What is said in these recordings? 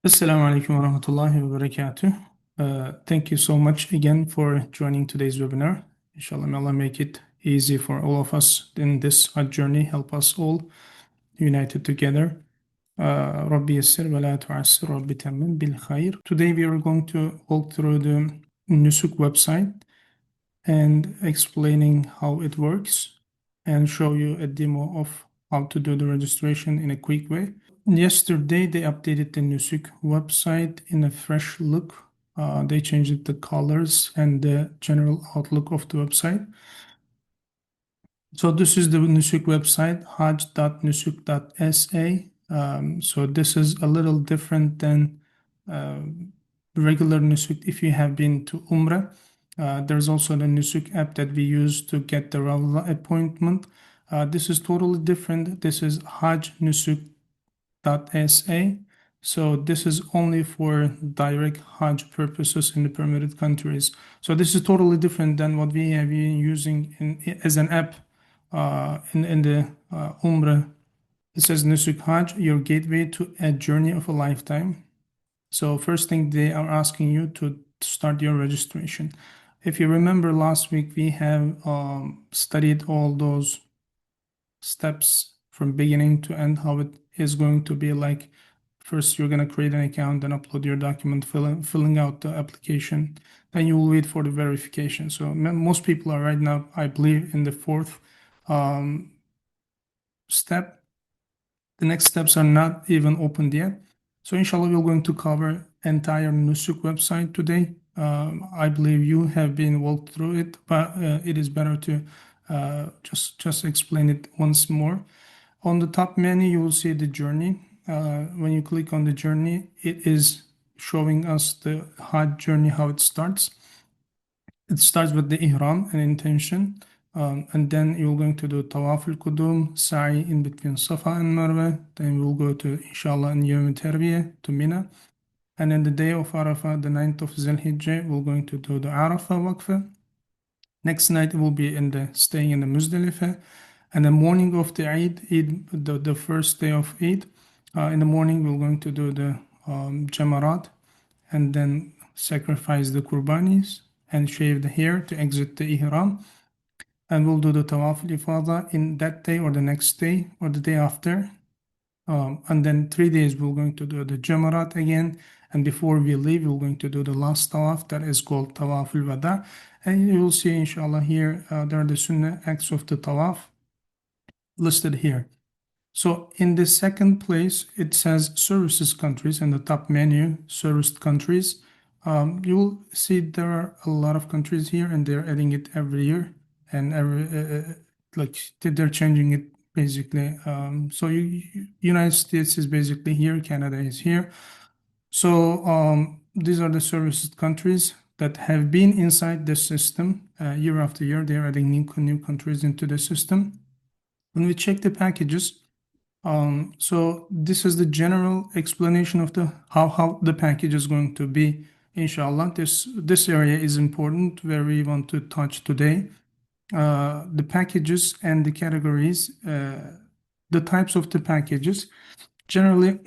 Assalamu Alaikum wa rahmatullahi wa barakatuh. Thank you so much again for joining today's webinar. Inshallah, may Allah make it easy for all of us in this hajj journey. Help us all united together. Rabbi yassir wa la tu'assir, Rabbi tammim bil khair. Today we are going to walk through the Nusuk website and explaining how it works and show you a demo of how to do the registration in a quick way. Yesterday, they updated the Nusuk website in a fresh look. They changed the colors and the general outlook of the website. So this is the Nusuk website, hajj.nusuk.sa. So this is a little different than regular Nusuk if you have been to Umrah. There's also the Nusuk app that we use to get the Rawla appointment. This is totally different. This is hajj.nusuk.sa. So this is only for direct Hajj purposes in the permitted countries. So this is totally different than what we have been using as an app in the Umrah. It says Nusuk Hajj, your gateway to a journey of a lifetime. So first thing, they are asking you to start your registration. If you remember last week, we have studied all those steps from beginning to end, how it is going to be like. First, you're going to create an account, then upload your document, filling out the application. Then you will wait for the verification. So most people are right now, I believe, in the fourth step. The next steps are not even opened yet. So inshallah, we're going to cover entire Nusuk website today. I believe you have been walked through it, but it is better to just explain it once more. On the top menu, you will see the journey. When you click on the journey, it is showing us the Hajj journey, how it starts. It starts with the Ihram and intention. And then you're going to do Tawaf al-Qudum, Sa'i in between Safa and Marwa. Then we'll go to, inshallah, in Yawm al-Tarwiyah to Mina. And then the day of Arafah, the 9th of Zul-Hijjah, we're going to do the Arafah Waqfah. Next night will be staying in the Muzdalifah. And the morning of the Eid, the first day of Eid, in the morning we're going to do the Jamarat and then sacrifice the Qurbanis and shave the hair to exit the Ihram. And we'll do the Tawaf al-Ifada in that day or the next day or the day after. And then 3 days we're going to do the Jamarat again. And before we leave, we're going to do the last Tawaf that is called Tawaf al-Wada. And you will see, inshallah, here there are the Sunnah acts of the Tawaf listed here. So in the second place, it says services countries in the top menu, serviced countries. You will see there are a lot of countries here and they're adding it every year and like they're changing it basically. So United States is basically here, Canada is here. So these are the serviced countries that have been inside the system year after year. They're adding new countries into the system. When we check the packages, so this is the general explanation of the how the package is going to be. Inshallah, this area is important where we want to touch today. The packages and the categories, the types of the packages. Generally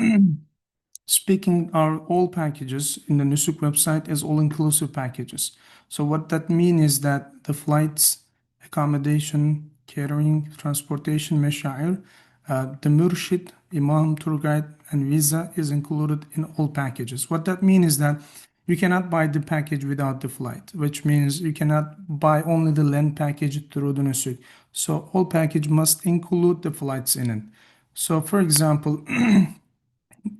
speaking, all packages in the Nusuk website is all-inclusive packages. So what that means is that the flights, accommodation, catering, transportation, mashair, the Murshid, Imam, tour guide, and visa is included in all packages. What that means is that you cannot buy the package without the flight, which means you cannot buy only the land package through the Nusuk. So all package must include the flights in it. So for example,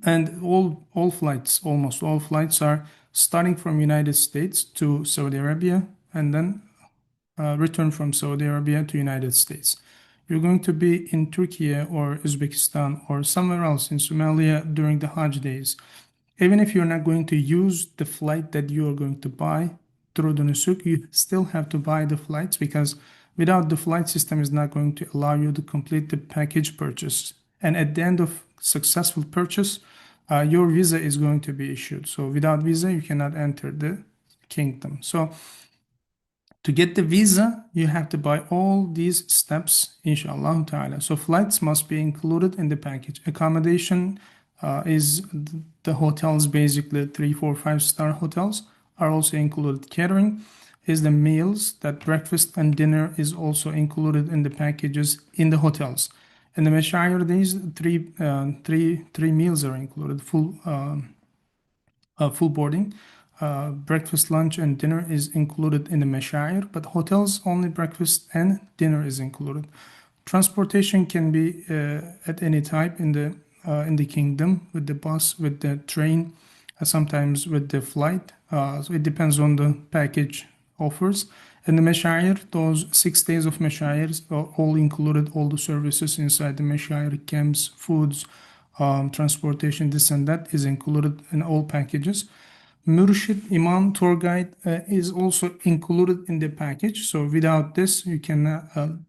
and all flights, almost all flights are starting from United States to Saudi Arabia and then return from Saudi Arabia to United States. You're going to be in Turkey or Uzbekistan or somewhere else in Somalia during the Hajj days. Even if you're not going to use the flight that you are going to buy through the Nusuk, you still have to buy the flights because without the flight system is not going to allow you to complete the package purchase. And at the end of successful purchase, your visa is going to be issued. So without visa, you cannot enter the kingdom. So to get the visa, you have to buy all these steps, inshallah ta'ala. So flights must be included in the package. Accommodation, is the hotels, basically 3, 4, 5 star hotels are also included. Catering is the meals, that breakfast and dinner is also included in the packages in the hotels. In the Mashayar days, three meals are included, full boarding. Breakfast, lunch, and dinner is included in the Mashayar, but hotels only breakfast and dinner is included. Transportation can be at any type in the kingdom, with the bus, with the train, sometimes with the flight. So it depends on the package offers. And the Mashayar, those 6 days of Mashayars are all included, all the services inside the Mashayar, camps, foods, transportation, this and that is included in all packages. Murshid, Imam, tour guide is also included in the package. So without this, you can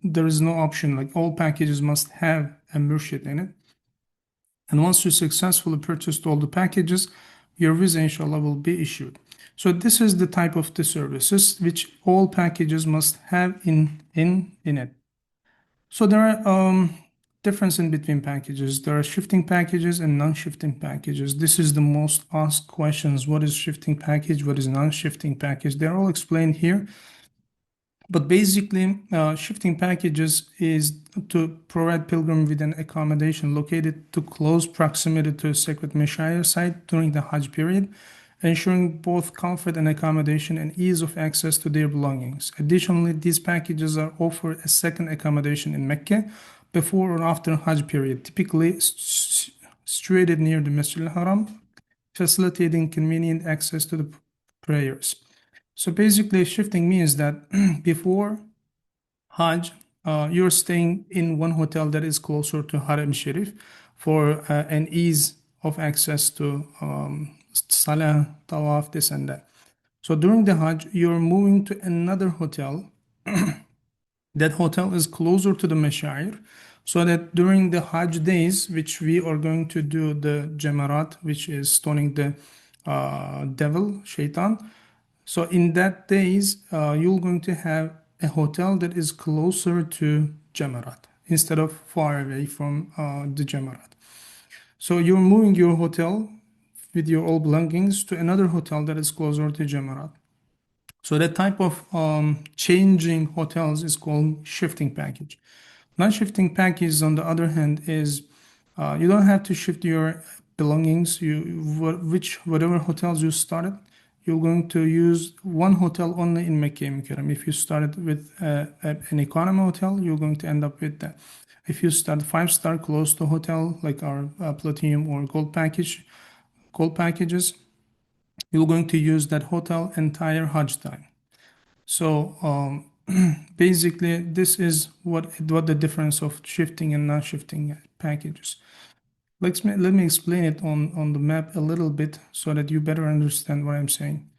there is no option. Like all packages must have a Murshid in it. And once you successfully purchased all the packages, your visa inshallah will be issued. So this is the type of the services which all packages must have in it. So there are difference in between packages. There are shifting packages and non-shifting packages. This is the most asked questions. What is shifting package? What is non-shifting package? They're all explained here. But basically, shifting packages is to provide pilgrim with an accommodation located to close proximity to a sacred Mashayar site during the Hajj period, ensuring both comfort and accommodation and ease of access to their belongings. Additionally, these packages are offered a second accommodation in Mecca before or after Hajj period, typically situated near the Masjid al-Haram, facilitating convenient access to the prayers. So basically, shifting means that before Hajj, you're staying in one hotel that is closer to Haram Sharif for an ease of access to Salah, Tawaf, this and that. So during the Hajj, you're moving to another hotel. That hotel is closer to the Mashayar, so that during the Hajj days, which we are going to do the Jamarat, which is stoning the devil, shaitan. So in that days, you're going to have a hotel that is closer to Jamarat instead of far away from the Jamarat. So you're moving your hotel with your all belongings to another hotel that is closer to Jamarat. So that type of changing hotels is called shifting package. Non-shifting package, on the other hand, is you don't have to shift your belongings. Whatever hotels you started, you're going to use one hotel only in Mecca Mukarram. If you started with an economy hotel, you're going to end up with that. If you start 5 star close to hotel, like our platinum or gold packages, you're going to use that hotel entire Hajj time. So basically, this is what the difference of shifting and non-shifting packages. Let me explain it on the map a little bit so that you better understand what I'm saying.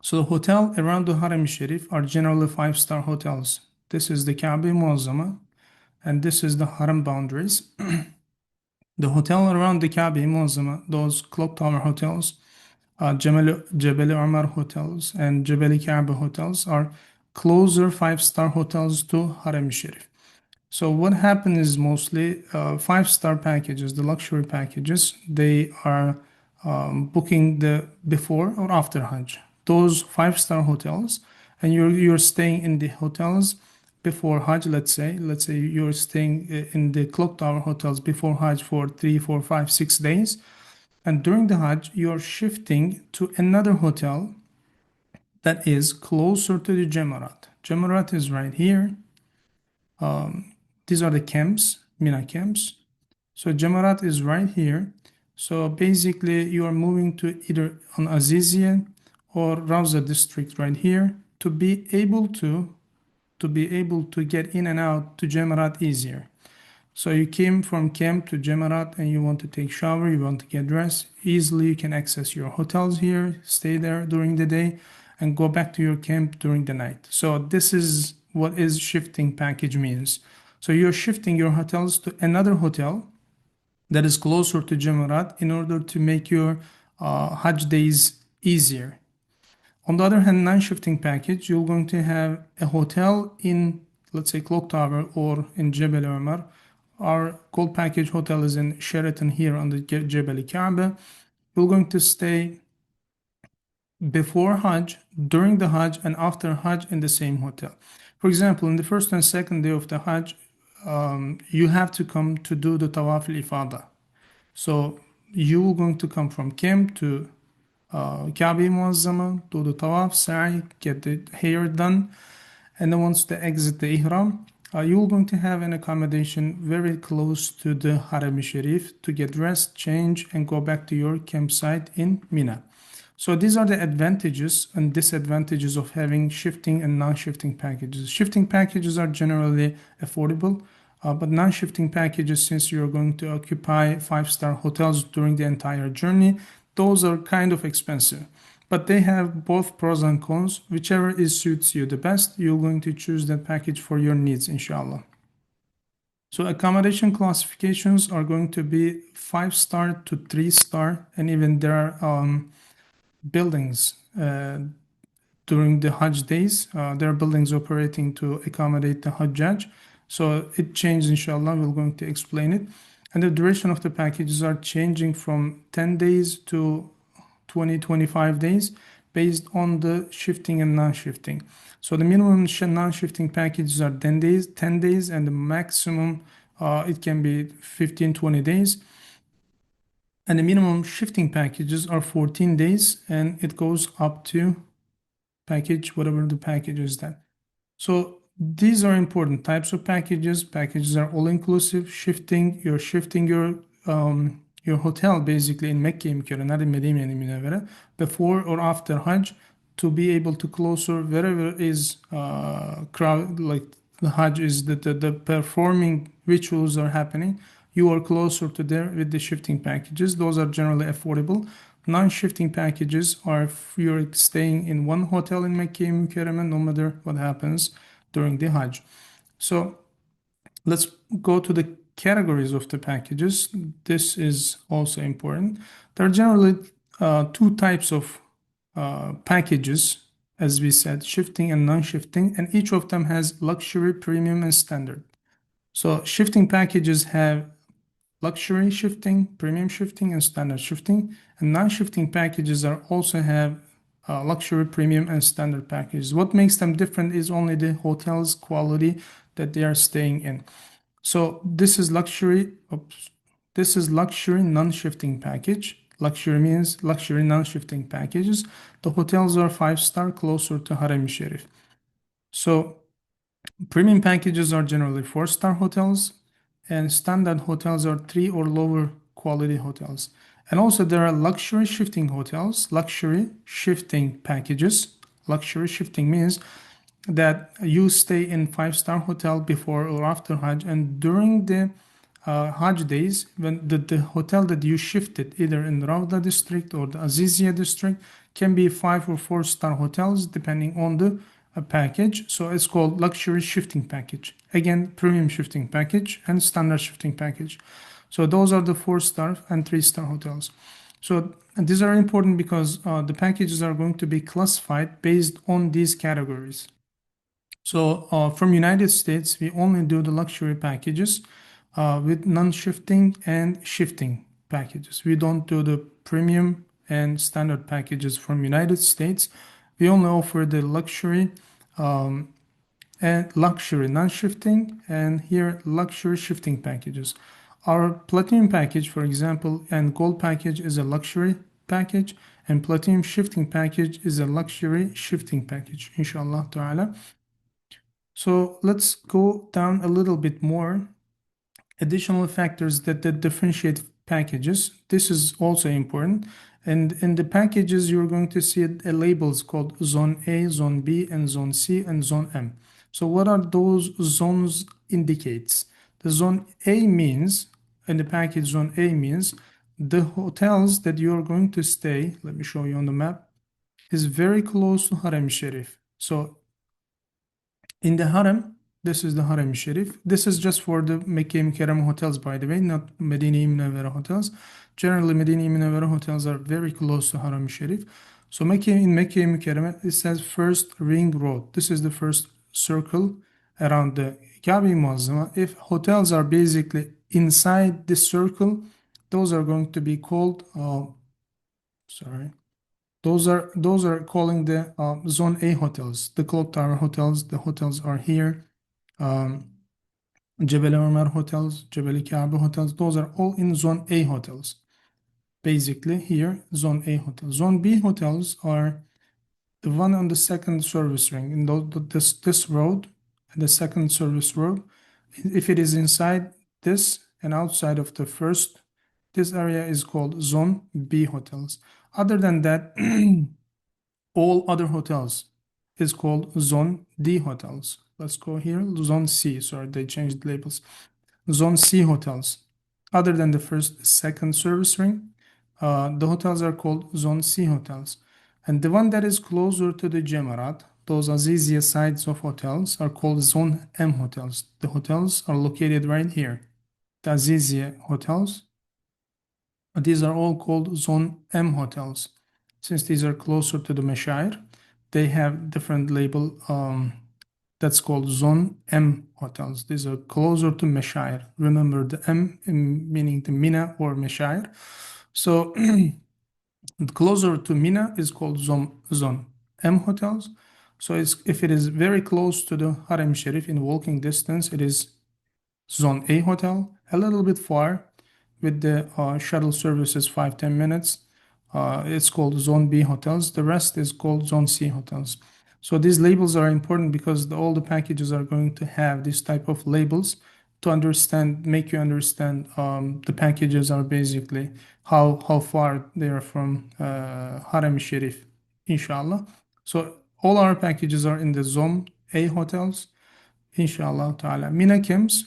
So the hotel around the Haram Sharif are generally 5 star hotels. This is the Kaaba Muazzama, and this is the Haram boundaries. The hotel around the Kaaba Muazzama, those clock tower hotels, Jebel Umar hotels and Jebel Kaaba hotels are closer 5 star hotels to Haram Sharif. So what happens is mostly 5 star packages, the luxury packages, they are booking the before or after Hajj. Those 5 star hotels, and you're staying in the hotels before Hajj. Let's say you're staying in the clock tower hotels before Hajj for 3, 4, 5, 6 days. And during the Hajj, you're shifting to another hotel that is closer to the Jamarat. Jamarat is right here. These are the camps, Mina camps. So Jamarat is right here. So basically, you are moving to either on Azizia or Rawza district right here to be able to get in and out to Jamarat easier. So you came from camp to Jamarat and you want to take shower, you want to get dressed, easily you can access your hotels here, stay there during the day and go back to your camp during the night. So this is what is shifting package means. So you're shifting your hotels to another hotel that is closer to Jamarat in order to make your Hajj days easier. On the other hand, non-shifting package, you're going to have a hotel in, let's say, Clock Tower or in Jebel Umar, our gold package hotel is in Sheraton here on the Jebel Kaaba. We're going to stay before Hajj, during the Hajj, and after Hajj in the same hotel. For example, in the first and second day of the Hajj, you have to come to do the Tawaf al-Ifada. So you are going to come from camp to Kaaba Muazzama, do the Tawaf, Sa'i, get the hair done, and then once they exit the Ihram, you're going to have an accommodation very close to the Haram Sharif to get rest, change, and go back to your campsite in Mina. So these are the advantages and disadvantages of having shifting and non-shifting packages. Shifting packages are generally affordable, but non-shifting packages, since you're going to occupy five-star hotels during the entire journey, those are kind of expensive. But they have both pros and cons. Whichever suits you the best, you're going to choose that package for your needs, inshallah. So accommodation classifications are going to be 5-star to 3-star, and even there are buildings during the Hajj days. There are buildings operating to accommodate the Hajjaj. So it changed, inshallah. We're going to explain it. And the duration of the packages are changing from 10 days to 20-25 days based on the shifting and non-shifting. So the minimum non-shifting packages are 10 days, and the maximum it can be 15-20 days. And the minimum shifting packages are 14 days, and it goes up to package, whatever the package is that. So these are important types of packages. Packages are all inclusive. You're shifting your hotel basically in Mecca Mukarrem, not in Medina Munawwara, before or after Hajj, to be able to closer wherever is crowd, like the Hajj is the performing rituals are happening. You are closer to there with the shifting packages. Those are generally affordable. Non-shifting packages are if you're staying in one hotel in Mecca Mukarrem, no matter what happens during the Hajj. So let's go to the categories of the packages. This is also important. There are generally two types of packages, as we said, shifting and non-shifting, and each of them has luxury, premium, and standard. So shifting packages have luxury shifting, premium shifting, and standard shifting. And non-shifting packages also have luxury, premium, and standard packages. What makes them different is only the hotel's quality that they are staying in. So this is luxury. This is luxury non-shifting package. Luxury means luxury non-shifting packages. The hotels are 5-star, closer to Haram Sharif. So premium packages are generally 4-star hotels, and standard hotels are 3 or lower quality hotels. And also there are luxury shifting hotels, luxury shifting packages. Luxury shifting means that you stay in 5-star hotel before or after Hajj, and during the Hajj days, when the hotel that you shifted, either in the Rawda district or the Azizia district, can be 5 or 4-star hotels depending on the package. So it's called luxury shifting package. Again, premium shifting package and standard shifting package. So those are the 4-star and 3-star hotels. So these are important because the packages are going to be classified based on these categories. So from United States, we only do the luxury packages with non-shifting and shifting packages. We don't do the premium and standard packages from United States. We only offer the luxury and luxury non-shifting, and here luxury shifting packages. Our platinum package, for example, and gold package is a luxury package, and platinum shifting package is a luxury shifting package, inshallah ta'ala. So let's go down a little bit more. Additional factors that differentiate packages. This is also important. And in the packages, you're going to see labels called Zone A, Zone B, and Zone C, and Zone M. So what are those zones indicates? The Zone A means, in the package Zone A means, the hotels that you are going to stay, let me show you on the map, is very close to Haram Sharif. So in the Haram, this is the Haram Sharif. This is just for the Mecca Mukarrem hotels, by the way, not Medina Munawwara hotels. Generally, Medina Munawwara hotels are very close to Haram Sharif. So in Mecca Mukarrem, it says first ring road. This is the first circle around the Kabe Muazzama, if hotels are basically inside this circle, those are going to be called, sorry, those are calling the Zone A hotels, the clock tower hotels. The hotels are here. Um, Jebel Umar hotels, Jebel Kabe hotels, those are all in Zone A hotels. Basically, here, Zone A hotels. Zone B hotels are the one on the second service ring in this road, the second service road. If it is inside this and outside of the first, this area is called Zone B hotels. Other than that, all other hotels is called Zone D hotels. Let's go here, Zone C. Sorry, they changed labels. Zone C hotels. Other than the first, second service ring, the hotels are called Zone C hotels. And the one that is closer to the Jemarat, those Azizia sides of hotels, are called Zone M hotels. The hotels are located right here. The Azizia hotels, these are all called Zone M hotels. Since these are closer to the Mashair, they have different label that's called Zone M hotels. These are closer to Mashair. Remember the M meaning the Mina or Mashair. So closer to Mina is called Zone M hotels. So if it is very close to the Haram Sharif in walking distance, it is Zone A hotel. A little bit far with the shuttle services 5-10 minutes. It's called Zone B hotels. The rest is called Zone C hotels. So these labels are important because all the packages are going to have this type of labels to understand, make you understand the packages are basically how far they are from Haram Sharif, inshallah. So all our packages are in the Zone A hotels, inshallah ta'ala. Mina Kims,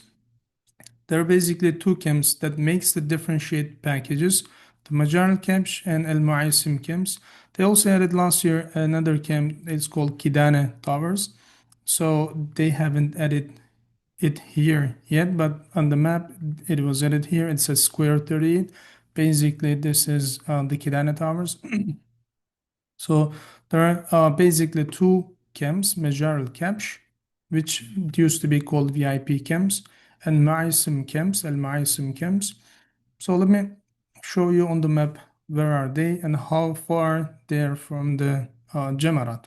there are basically two chems that makes the differentiate packages, the Majer Al-Kabsh and Al-Muaisem chems. They also added last year another chem, it's called Kidana towers. So they haven't added it here yet, but on the map it was added here. It says square 38. Basically, this is the Kidana towers. So there are basically two chems, Majer Al-Kabsh, which used to be called VIP chems, and Muaisem chems, Al-Muaisem chems. So let me show you on the map where are they and how far they're from the Jemarat.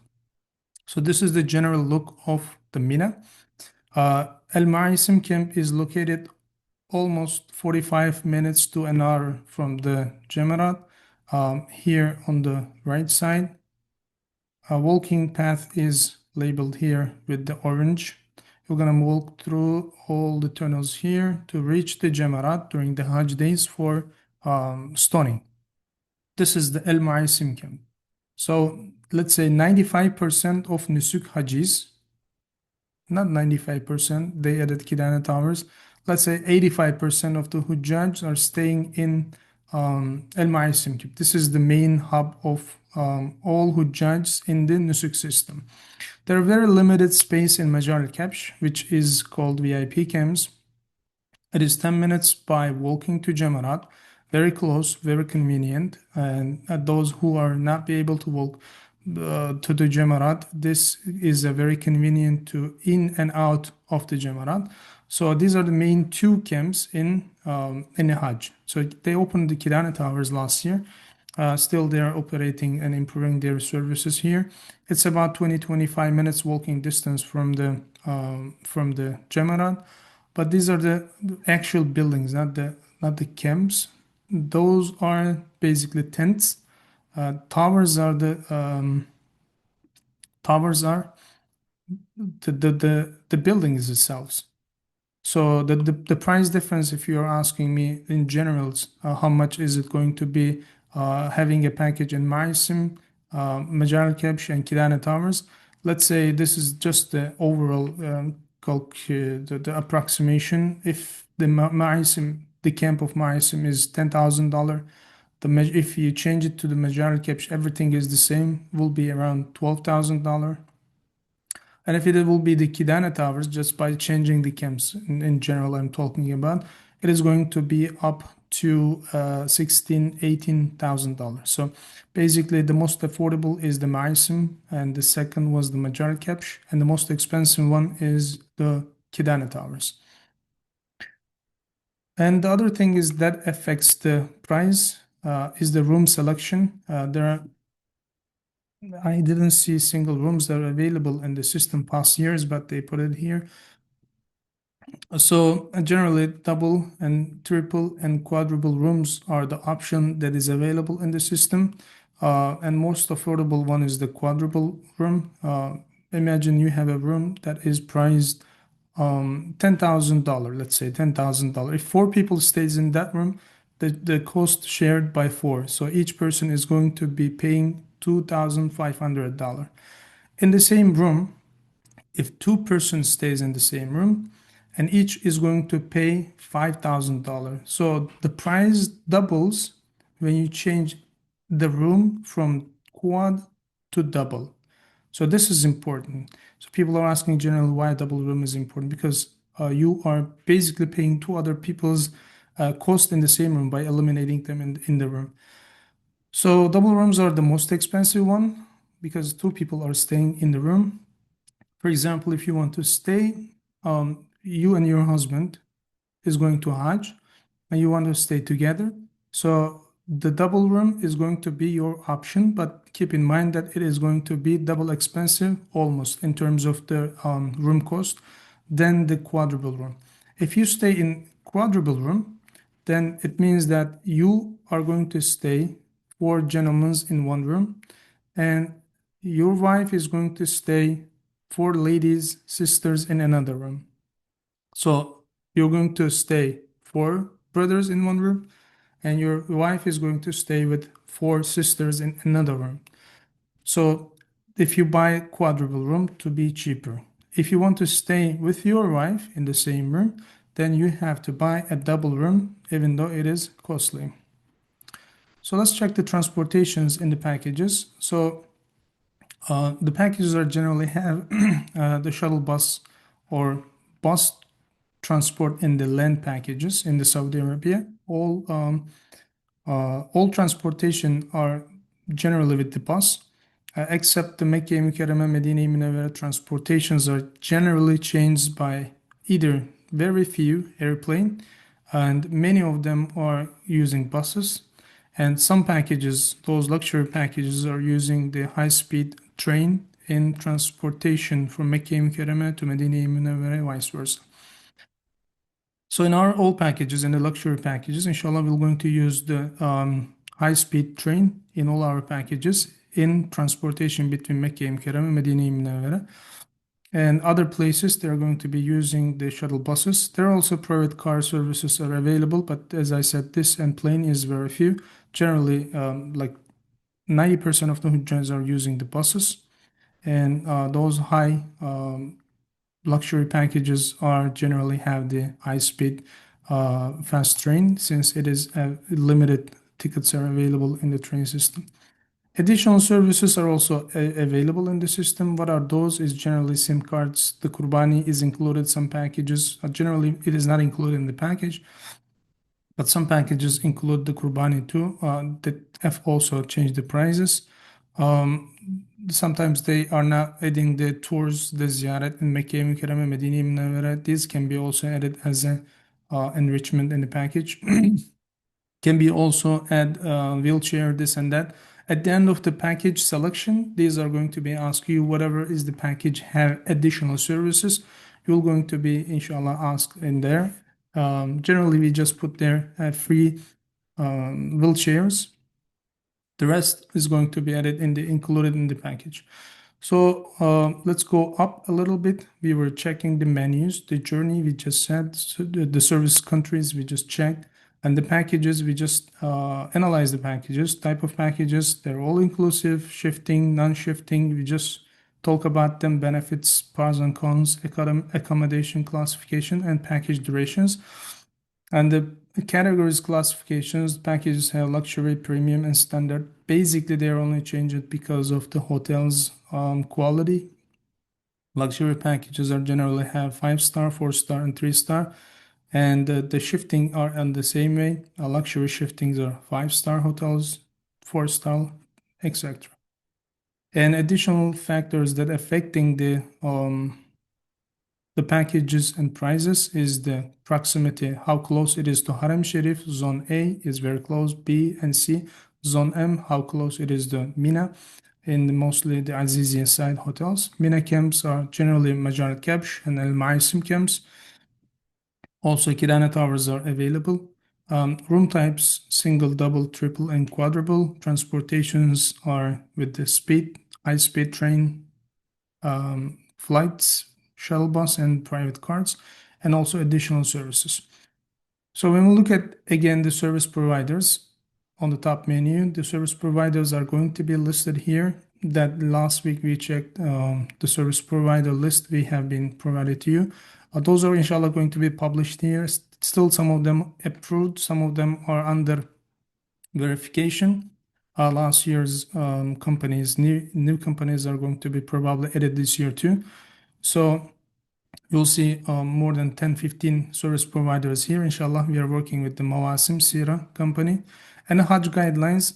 So this is the general look of the Mina. Al-Muaisem camp is located almost 45 minutes to an hour from the Jemarat. Here on the right side, a walking path is labeled here with the orange. You're gonna walk through all the tunnels here to reach the Jamarat during the Hajj days for stoning. This is the El Muaisim camp. So let's say 95% of Nusuk Hajis, not 95%, they added Kidana towers. Let's say 85% of the Hujjaj are staying in El Muaisim camp. This is the main hub of all Hujjaj in the Nusuk system. There are very limited space in Majer Al-Kabsh, which is called VIP camps. It is 10 minutes by walking to Jamarat, very close, very convenient. And those who are not be able to walk to the Jamarat, this is a very convenient to in and out of the Jamarat. So these are the main two camps in the Hajj. So they opened the Kidana towers last year. Still, they are operating and improving their services here. It's about 20-25 minutes walking distance from the Jamarat. But these are the actual buildings, not the camps. Those are basically tents. Towers are the buildings themselves. So the price difference, if you're asking me in general, how much is it going to be having a package in Muaisem, Majer Al-Kabsh, and Kidana Towers? Let's say this is just the overall the approximation. If the Muaisem, the camp of Muaisem is $10,000, if you change it to the Majer Al-Kabsh, everything is the same, will be around $12,000. And if it will be the Kidana towers, just by changing the camps in general, I'm talking about, it is going to be up to $18,000. So basically, the most affordable is the Muaisem, and the second was the Majer Al-Kabsh, and the most expensive one is the Kidana towers. And the other thing is that affects the price is the room selection. I didn't see single rooms that are available in the system past years, but they put it here. So generally, double and triple and quadruple rooms are the option that is available in the system. And most affordable one is the quadruple room. Imagine you have a room that is priced $10,000, let's say $10,000. If four people stays in that room, the cost shared by four. So each person is going to be paying $2,500. In the same room, if two persons stays in the same room, and each is going to pay $5,000. So the price doubles when you change the room from quad to double. So this is important. So people are asking generally why a double room is important because you are basically paying two other people's cost in the same room by eliminating them in the room. So double rooms are the most expensive one because two people are staying in the room. For example, if you want to stay, you and your husband is going to Hajj and you want to stay together. So the double room is going to be your option, but keep in mind that it is going to be double expensive almost in terms of the room cost than the quadruple room. If you stay in quadruple room, then it means that you are going to stay four gentlemen in one room and your wife is going to stay four ladies, sisters in another room. So you're going to stay four brothers in one room, and your wife is going to stay with four sisters in another room. So if you buy quadruple room to be cheaper, if you want to stay with your wife in the same room, then you have to buy a double room, even though it is costly. So let's check the transportations in the packages. So the packages are generally have the shuttle bus or bus transport in the land packages in the Saudi Arabia. All transportation are generally with the bus, except the Mecca Mukarrama Medina Munawwara transportations are generally changed by either very few airplane, and many of them are using buses. And some packages, those luxury packages, are using the high-speed train in transportation from Mecca Mukarrama to Medina Munawwara, vice versa. So in our all packages, in the luxury packages, inshallah, we're going to use the high-speed train in all our packages in transportation between Mecca Mukarrama and Medina Munawwara. And other places, they're going to be using the shuttle buses. There are also private car services are available, but as I said, this and plane is very few. Generally, like 90% of the Hujjahs are using the buses, and those high luxury packages are generally have the high speed fast train since it is limited tickets are available in the train system. Additional services are also available in the system. What are those? Is generally SIM cards. The Qurbani is included. Some packages generally it is not included in the package, but some packages include the Qurbani too. That have also changed the prices. Um, Sometimes they are not adding the tours, the ziyarat in Mecca Mukarrama, Medina Munawwara. These can be also added as a enrichment in the package. Can be also add wheelchair, this and that. At the end of the package selection, these are going to be ask you whatever is the package have additional services. You're going to be inshallah asked in there. Generally, we just put there free wheelchairs. The rest is going to be added in the included in the package. So let's go up a little bit. We were checking the menus, the journey we just said, so the service countries we just checked, and the packages we just analyze the packages, type of packages. They're all inclusive, shifting, non-shifting. We just talk about them, benefits, pros and cons, accommodation classification, and package durations. And the categories classifications, packages have luxury, premium, and standard. Basically, they're only changed because of the hotel's quality. Luxury packages are generally have 5-star, 4-star, and 3-star. And the shifting are in the same way. Luxury shiftings are 5-star hotels, 4-star, etc. And additional factors that affecting the The packages and prices is the proximity, how close it is to Haram Sharif. Zone A is very close, B and C. Zone M, how close it is to Mina, in mostly the Azizia side hotels. Mina camps are generally Majer Al-Kabsh and Muaisem camps. Also, Kidana towers are available. Room types, single, double, triple, and quadruple. Transportations are with the speed, high-speed train, flights, shuttle bus, and private cars, and also additional services. So when we look at, again, the service providers on the top menu, the service providers are going to be listed here. That last week we checked the service provider list we have been provided to you. Those are inshallah going to be published here. Still, some of them approved, some of them are under verification. Last year's companies, new companies are going to be probably added this year too. So you'll see more than 10, 15 service providers here. Inshallah, we are working with the Muaisem Sira company. And the Hajj guidelines.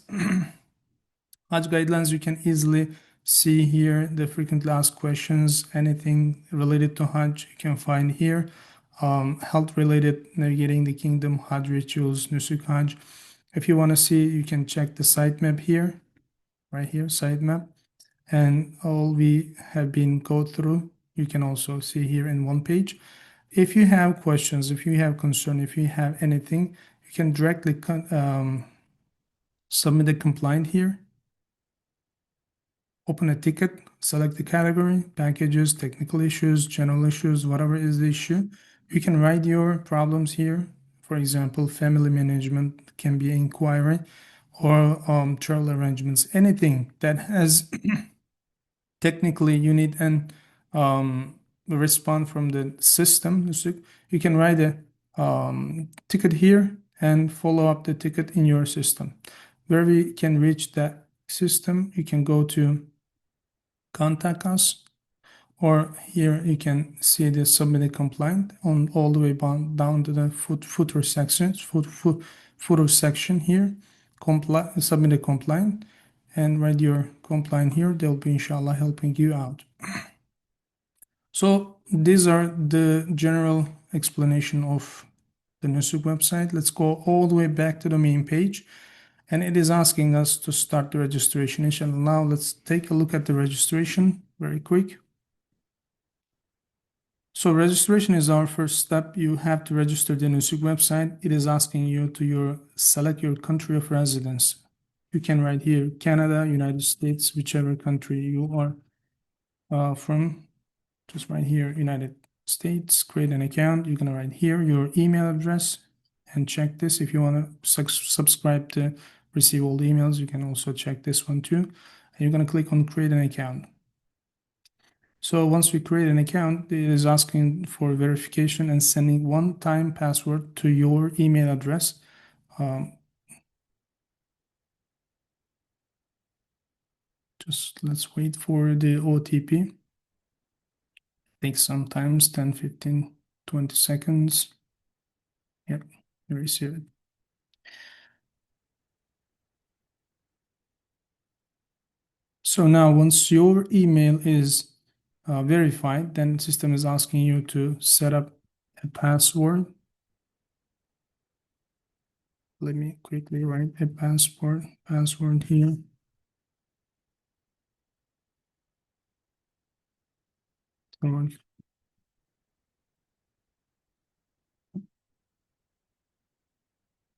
Hajj guidelines, you can easily see here the frequently asked questions, anything related to Hajj, you can find here. Health related, navigating the kingdom, Hajj rituals, Nusuk Hajj. If you want to see, you can check the sitemap here, right here, sitemap. And all we have been go through, you can also see here in one page. If you have questions, if you have concern, if you have anything, you can directly submit a complaint here. Open a ticket, select the category, packages, technical issues, general issues, whatever is the issue. You can write your problems here. For example, family management can be inquiry or travel arrangements, anything that has technically you need and respond from the system. So you can write a ticket here and follow up the ticket in your system. Where we can reach that system, you can go to contact us, or here you can see the submitted complaint on all the way down to the footer section, footer section here, submit a complaint and write your complaint here. They'll be inshallah helping you out. So these are the general explanation of the Nusuk website. Let's go all the way back to the main page. And it is asking us to start the registration. Inshallah, now let's take a look at the registration very quick. So registration is our first step. You have to register the Nusuk website. It is asking you to select your country of residence. You can write here Canada, United States, whichever country you are from. Just write here United States, create an account. You're gonna write here your email address and check this. If you wanna subscribe to receive all the emails, you can also check this one too. And you're gonna click on create an account. So once we create an account, it is asking for verification and sending one-time password to your email address. Just let's wait for the OTP. Takes sometimes 10, 15, 20 seconds. Yep, you receive it. So now once your email is verified, then the system is asking you to set up a password. Let me quickly write a password here.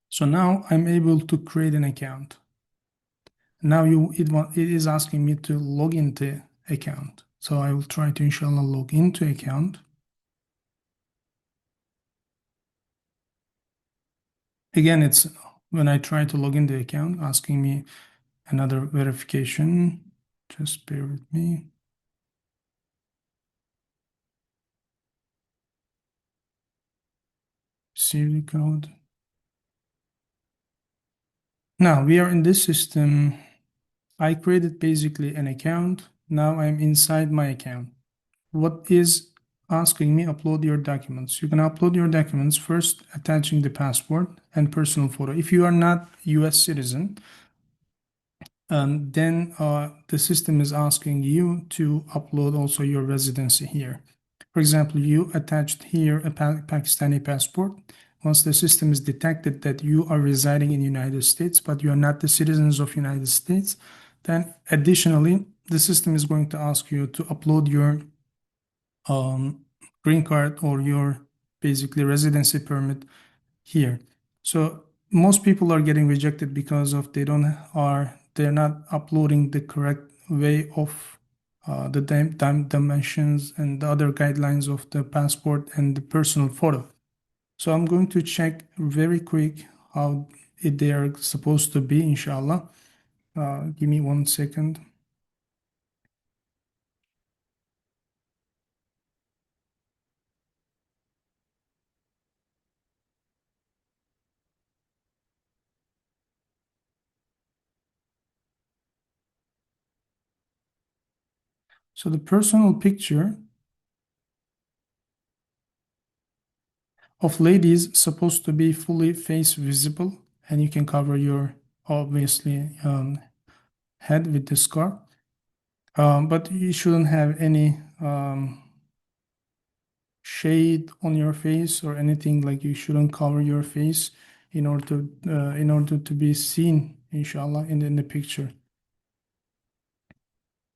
So now I'm able to create an account. Now it is asking me to log into account. So I will try to inshallah log into account. Again, it's when I try to log in the account, asking me another verification. Just bear with me. Receive the code. Now we are in this system. I created basically an account. Now I'm inside my account. What is asking me? Upload your documents. You can upload your documents first, attaching the passport and personal photo. If you are not US citizen, then the system is asking you to upload also your residency here. For example, you attached here a Pakistani passport. Once the system is detected that you are residing in the United States, but you are not the citizens of United States, then additionally, the system is going to ask you to upload your um, green card or your basically residency permit here. So most people are getting rejected because of they're not uploading the correct way of the dimensions and the other guidelines of the passport and the personal photo. So I'm going to check very quick how they are supposed to be, inshallah. Give me 1 second. So the personal picture of ladies supposed to be fully face visible, and you can cover your obviously head with the scarf. But you shouldn't have any shade on your face or anything, like you shouldn't cover your face in order to be seen, inshallah, in the picture.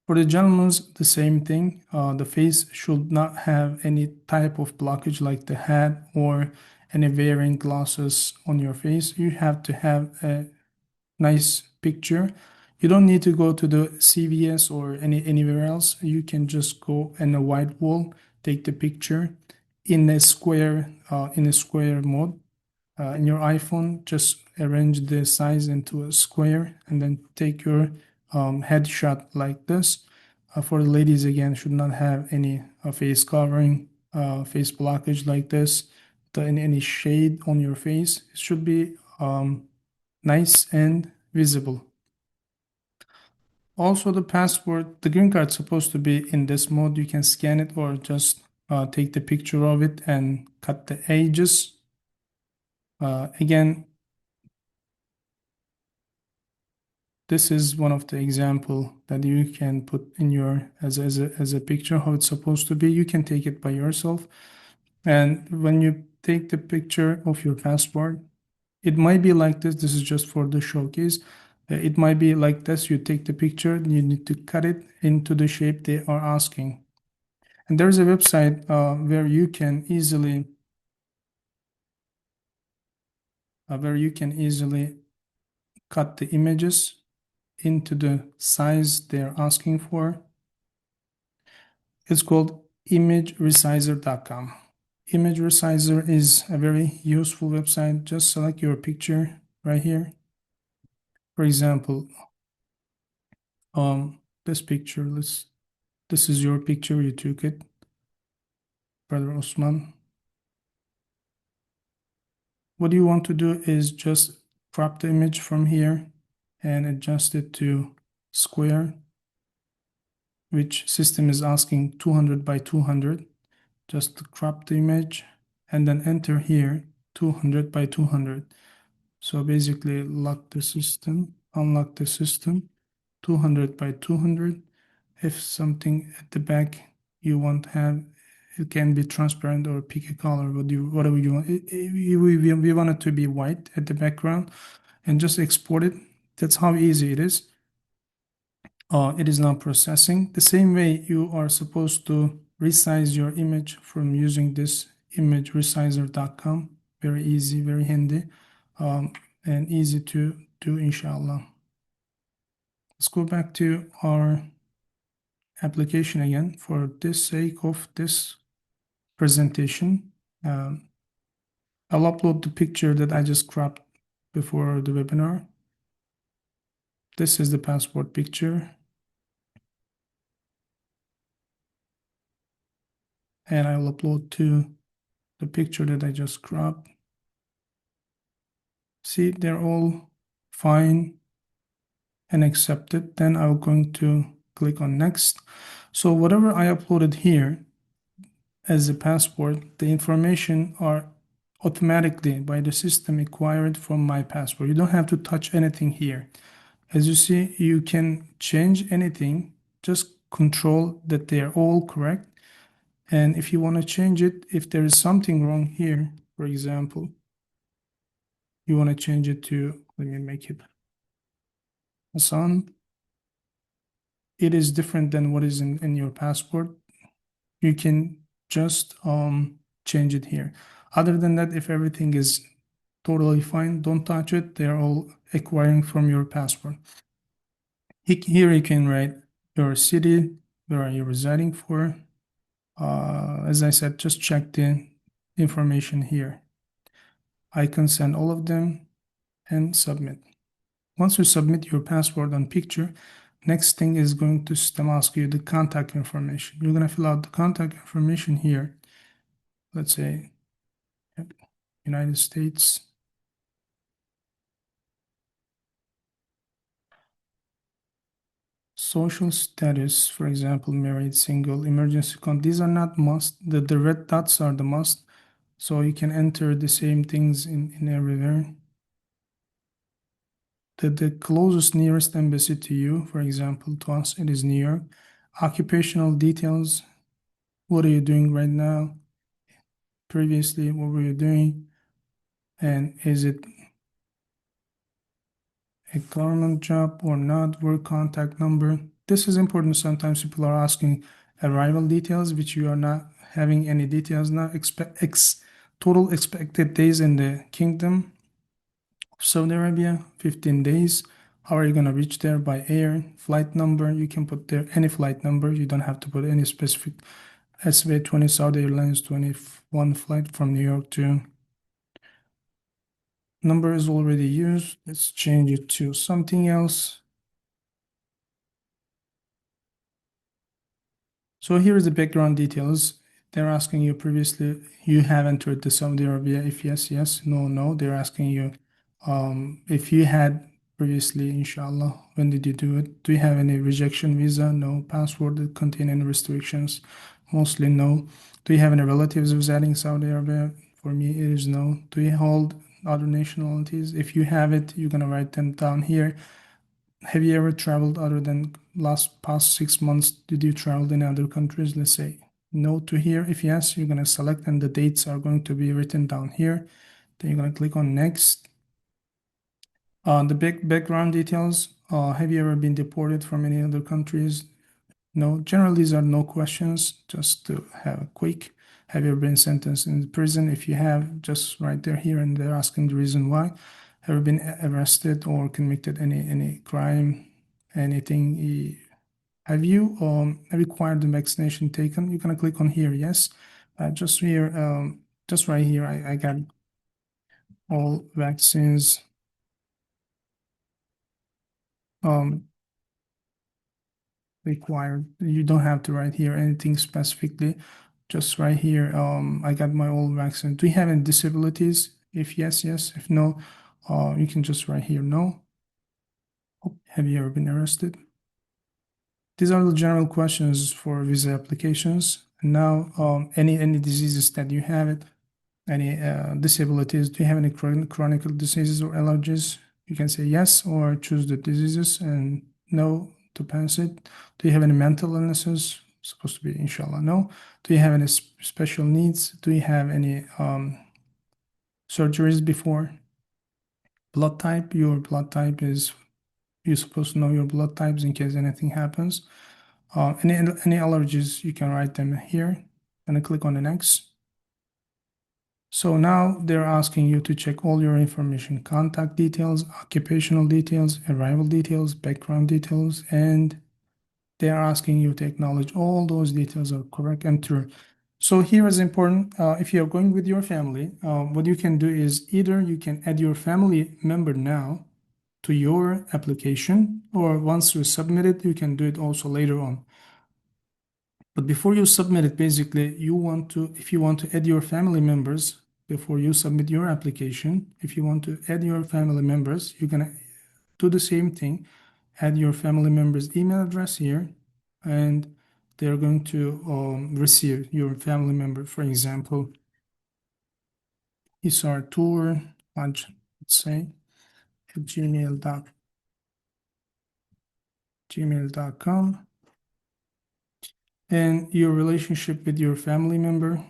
For the gentlemen's, the same thing. The face should not have any type of blockage like the hat or any wearing glasses on your face. You have to have a nice picture. You don't need to go to the CVS or anywhere else. You can just go in a white wall, take the picture in a square mode. In your iPhone, just arrange the size into a square and then take your headshot like this. For the ladies, again, should not have any face covering, face blockage like this, any shade on your face. It should be nice and visible. Also, the passport, the green card is supposed to be in this mode. You can scan it or just take the picture of it and cut the edges. Again, this is one of the example that you can put in your as a picture how it's supposed to be. You can take it by yourself, and when you take the picture of your passport, it might be like this. This is just for the showcase. It might be like this. You take the picture, you need to cut it into the shape they are asking. And there's a website where you can easily cut the images into the size they're asking for. It's called imageresizer.com. Image Resizer is a very useful website. Just select your picture right here. For example, this picture, this is your picture, you took it, Brother Osman. What you want to do is just crop the image from here and adjust it to square, which system is asking 200 by 200. Just crop the image and then enter here 200 by 200. So basically lock the system, unlock the system, 200 by 200. If something at the back you want to have, it can be transparent or pick a color, whatever you want. We want it to be white at the background and just export it. That's how easy it is. It is now processing. The same way you are supposed to resize your image from using this imageresizer.com. Very easy, very handy, and easy to do, inshallah. Let's go back to our application again for the sake of this presentation. I'll upload the picture that I just cropped before the webinar. This is the passport picture. And I'll upload to the picture that I just cropped. See, they're all fine and accepted. Then I'm going to click on next. So whatever I uploaded here as a passport, the information are automatically by the system acquired from my passport. You don't have to touch anything here. As you see, you can change anything, just control that they are all correct. And if you want to change it, if there is something wrong here, for example, you want to change it to, let me make it Hassan, it is different than what is in your passport, you can just change it here. Other than that, if everything is totally fine, don't touch it. They're all acquiring from your passport. Here you can write your city, where are you residing for. As I said, just check the information here. I consent all of them and submit. Once you submit your passport and picture, next thing is going to system ask you the contact information. You're going to fill out the contact information here. Let's say United States. Social status, for example, married, single, emergency con. These are not must. The red dots are the must. So you can enter the same things in everywhere. The closest nearest embassy to you, for example, to us, it is New York. Occupational details. What are you doing right now? Previously, what were you doing? And is it a government job or not? Work contact number. This is important. Sometimes people are asking arrival details, which you are not having any details now. Total expected days in the kingdom of Saudi Arabia, 15 days. How are you going to reach there? By air? Flight number, you can put there any flight number. You don't have to put any specific. SW20 Saudi Airlines 21 flight from New York to. Number is already used. Let's change it to something else. So here is the background details. They're asking you previously, you have entered the Saudi Arabia. If yes, yes, no, no. They're asking you if you had previously, inshallah, when did you do it? Do you have any rejection visa? No. Passport that contain any restrictions? Mostly no. Do you have any relatives residing in Saudi Arabia? For me, it is no. Do you hold other nationalities? If you have it, you're gonna write them down here. Have you ever traveled other than past 6 months? Did you travel in other countries? Let's say no to here. If yes, you're gonna select and the dates are going to be written down here. Then you're gonna click on next. The big background details. Have you ever been deported from any other countries? No. Generally, these are no questions, just to have a quick. Have you ever been sentenced in prison? If you have, just right there here, and they're asking the reason why. Have you been arrested or convicted any crime, anything? Have you required the vaccination taken? You're gonna click on here, yes. Just here, just right here, I got all vaccines. Um, Required. You don't have to write here anything specifically. Just right here, I got my old vaccine. Do you have any disabilities? If yes, yes. If no, you can just write here no. Have you ever been arrested? These are the general questions for visa applications. And now, any diseases that you have it, any disabilities. Do you have any chronic diseases or allergies? You can say yes or choose the diseases and no to pass it. Do you have any mental illnesses? Supposed to be inshallah no. Do you have any special needs? Do you have any surgeries before? Blood type. Your blood type is, you're supposed to know your blood types in case anything happens. Any allergies, you can write them here and click on the next. So now they're asking you to check all your information: contact details, occupational details, arrival details, background details, and they are asking you to acknowledge all those details are correct and true. So here is important. If you're going with your family, what you can do is either you can add your family member now to your application, or once you submit it, you can do it also later on. But before you submit it, basically, if you want to add your family members before you submit your application, if you want to add your family members, you're gonna do the same thing. Add your family members' email address here, and they're going to receive your family member. For example, Hisar tour, hajj, let's say, at gmail.com. and your relationship with your family member.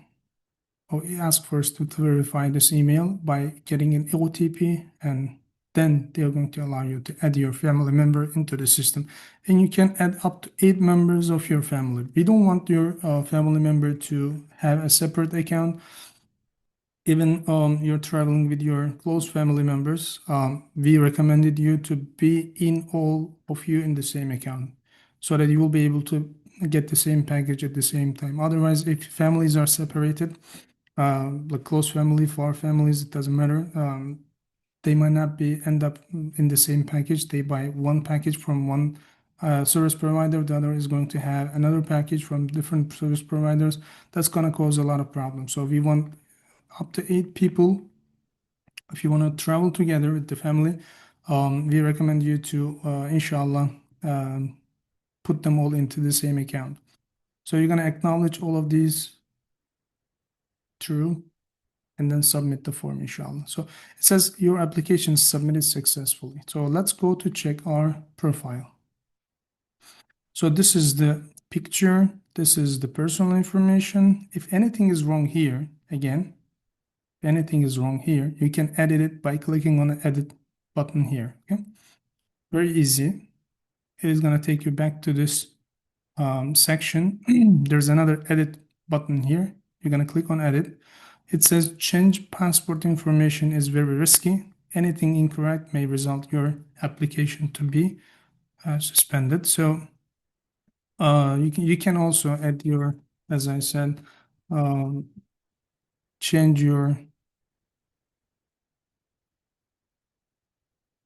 Oh, ask first to verify this email by getting an OTP, and then they're going to allow you to add your family member into the system. And you can add up to 8 members of your family. We don't want your family member to have a separate account. Even you're traveling with your close family members, we recommended you to be in all of you in the same account so that you will be able to get the same package at the same time. Otherwise, if families are separated, like close family, far families, it doesn't matter. They might not be end up in the same package. They buy one package from one service provider, the other is going to have another package from different service providers. That's going to cause a lot of problems. So we want up to 8 people. If you want to travel together with the family, we recommend you to, inshallah, put them all into the same account. So you're going to acknowledge all of these true and then submit the form, inshallah. So it says your application is submitted successfully. So let's go to check our profile. So this is the picture. This is the personal information. If anything is wrong here, again, if anything is wrong here, you can edit it by clicking on the edit button here. Okay, very easy. It is going to take you back to this section. There's another edit button here. You're going to click on edit. It says change passport information is very risky. Anything incorrect may result your application to be suspended. So you can also add your, as I said, um, change your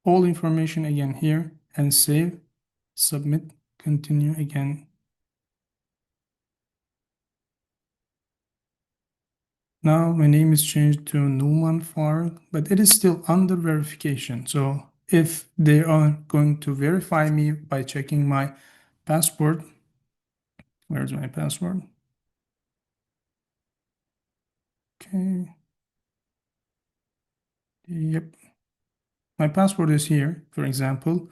all information again here and save, submit, continue again. Now my name is changed to Numan Farg, but it is still under verification. So if they are going to verify me by checking my passport, where's my passport? Okay, yep. My passport is here, for example.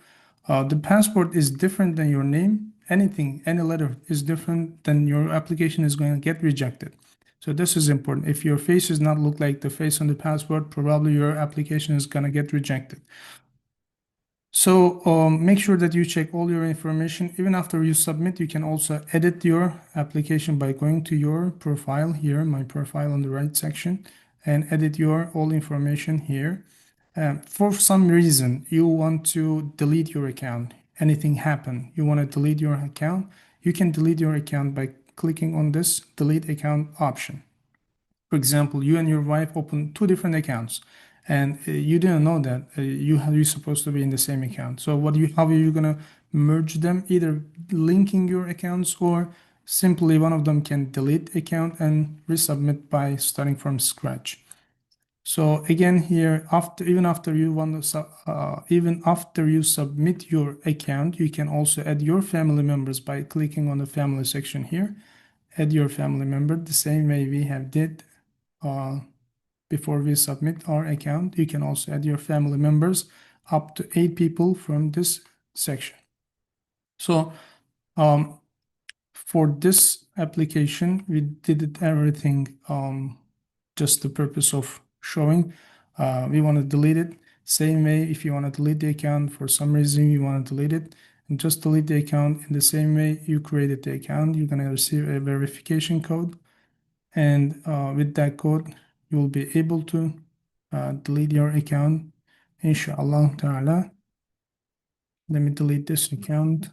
The passport is different than your name. Anything, any letter is different, then your application is going to get rejected. So this is important. If your face does not look like the face on the passport, probably your application is going to get rejected. So make sure that you check all your information. Even after you submit, you can also edit your application by going to your profile here, my profile on the right section, and edit your all information here. For some reason, you want to delete your account. Anything happen, you want to delete your account, you can delete your account by clicking on this delete account option. For example, you and your wife open 2 different accounts, and you didn't know that you're supposed to be in the same account. So how are you gonna merge them? Either linking your accounts or simply one of them can delete account and resubmit by starting from scratch. So again here, even after you submit your account, you can also add your family members by clicking on the family section here. Add your family member the same way we have did before we submit our account. You can also add your family members, up to 8 people from this section. So for this application, we did everything just the purpose of showing. We want to delete it. Same way, if you want to delete the account for some reason, you want to delete it, and just delete the account in the same way you created the account. You're going to receive a verification code, and with that code, you will be able to delete your account, inshallah ta'ala. Let me delete this account.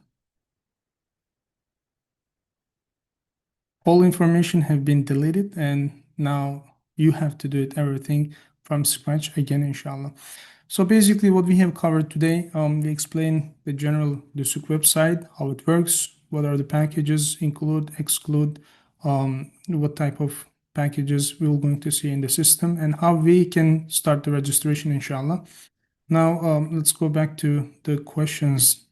All information have been deleted, and now you have to do it everything from scratch again, inshallah. So basically what we have covered today, we explain the general Nusuk website, how it works, what are the packages, include, exclude, what type of packages we're going to see in the system, and how we can start the registration, inshallah. Now let's go back to the questions.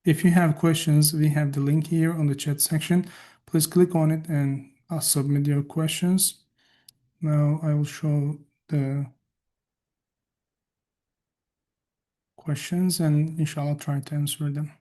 If you have questions, we have the link here on the chat section. Please click on it and submit your questions. Now I will show the questions and inshallah try to answer them.